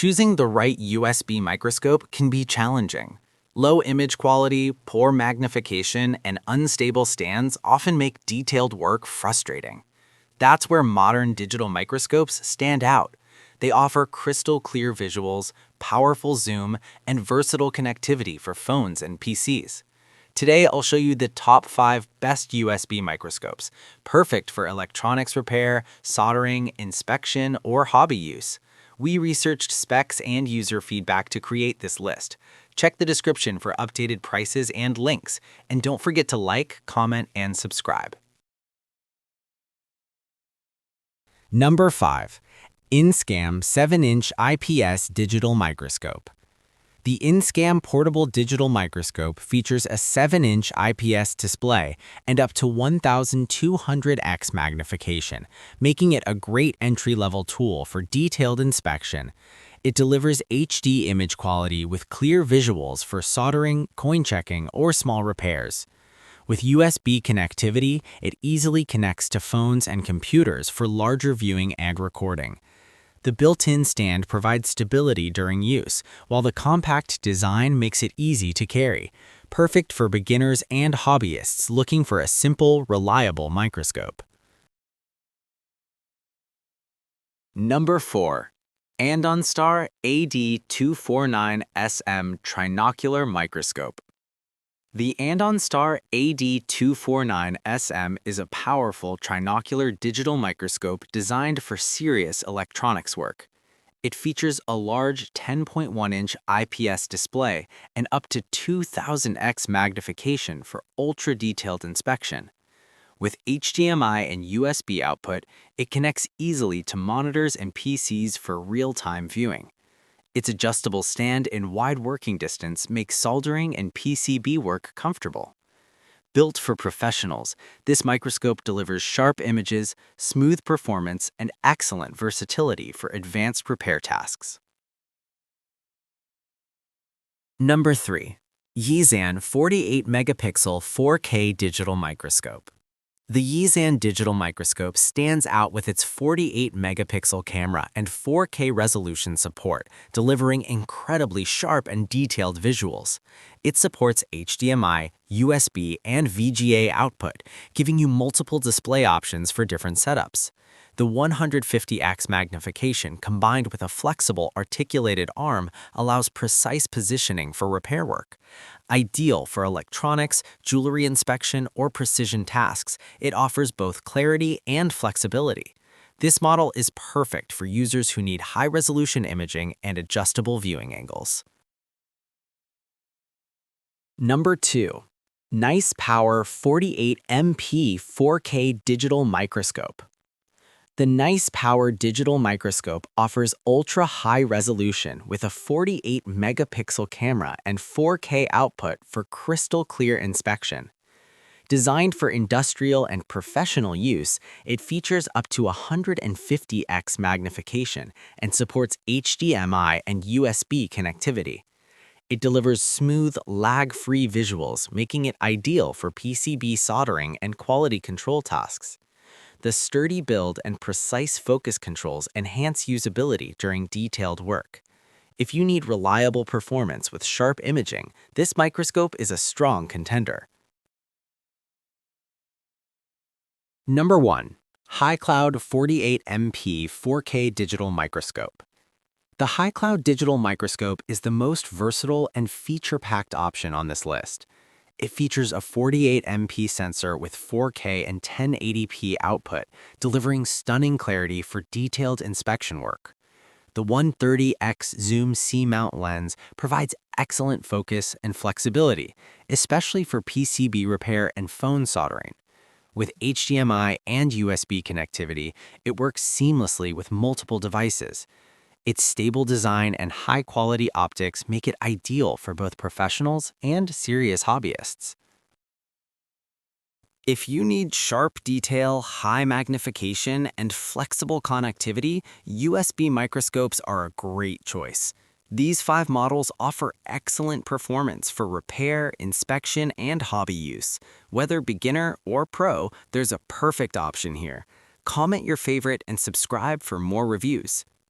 Choosing the right USB microscope can be challenging. Low image quality, poor magnification, and unstable stands often make detailed work frustrating. That's where modern digital microscopes stand out. They offer crystal clear visuals, powerful zoom, and versatile connectivity for phones and PCs. Today, I'll show you the top 5 best USB microscopes, perfect for electronics repair, soldering, inspection, or hobby use. We researched specs and user feedback to create this list. Check the description for updated prices and links, and don't forget to like, comment, and subscribe. Number 5. INSKAM 7-inch IPS Digital Microscope. The INSKAM portable digital microscope features a 7-inch IPS display and up to 1200x magnification, making it a great entry-level tool for detailed inspection. It delivers HD image quality with clear visuals for soldering, coin checking, or small repairs. With USB connectivity, it easily connects to phones and computers for larger viewing and recording. The built-in stand provides stability during use, while the compact design makes it easy to carry, perfect for beginners and hobbyists looking for a simple, reliable microscope. Number 4. Andonstar AD249SM Trinocular Microscope. The Andonstar AD249SM is a powerful trinocular digital microscope designed for serious electronics work. It features a large 10.1-inch IPS display and up to 2000x magnification for ultra-detailed inspection. With HDMI and USB output, it connects easily to monitors and PCs for real-time viewing. Its adjustable stand and wide working distance make soldering and PCB work comfortable. Built for professionals, this microscope delivers sharp images, smooth performance, and excellent versatility for advanced repair tasks. Number 3. YIZHAN 48-megapixel 4K digital microscope. The YIZHAN digital microscope stands out with its 48-megapixel camera and 4K resolution support, delivering incredibly sharp and detailed visuals. It supports HDMI, USB, and VGA output, giving you multiple display options for different setups. The 150x magnification combined with a flexible articulated arm allows precise positioning for repair work. Ideal for electronics, jewelry inspection, or precision tasks, it offers both clarity and flexibility. This model is perfect for users who need high-resolution imaging and adjustable viewing angles. Number 2. NicePower 48MP 4K digital microscope. The NicePower digital microscope offers ultra-high resolution with a 48-megapixel camera and 4K output for crystal clear inspection. Designed for industrial and professional use, it features up to 150x magnification and supports HDMI and USB connectivity. It delivers smooth, lag-free visuals, making it ideal for PCB soldering and quality control tasks. The sturdy build and precise focus controls enhance usability during detailed work. If you need reliable performance with sharp imaging, this microscope is a strong contender. Number 1. HIGHCLOUD 48MP 4K digital microscope. The HIGHCLOUD digital microscope is the most versatile and feature-packed option on this list. It features a 48MP sensor with 4K and 1080p output, delivering stunning clarity for detailed inspection work. The 130x zoom C-mount lens provides excellent focus and flexibility, especially for PCB repair and phone soldering. With HDMI and USB connectivity, it works seamlessly with multiple devices. Its stable design and high-quality optics make it ideal for both professionals and serious hobbyists. If you need sharp detail, high magnification, and flexible connectivity, USB microscopes are a great choice. These 5 models offer excellent performance for repair, inspection, and hobby use. Whether beginner or pro, there's a perfect option here. Comment your favorite and subscribe for more reviews.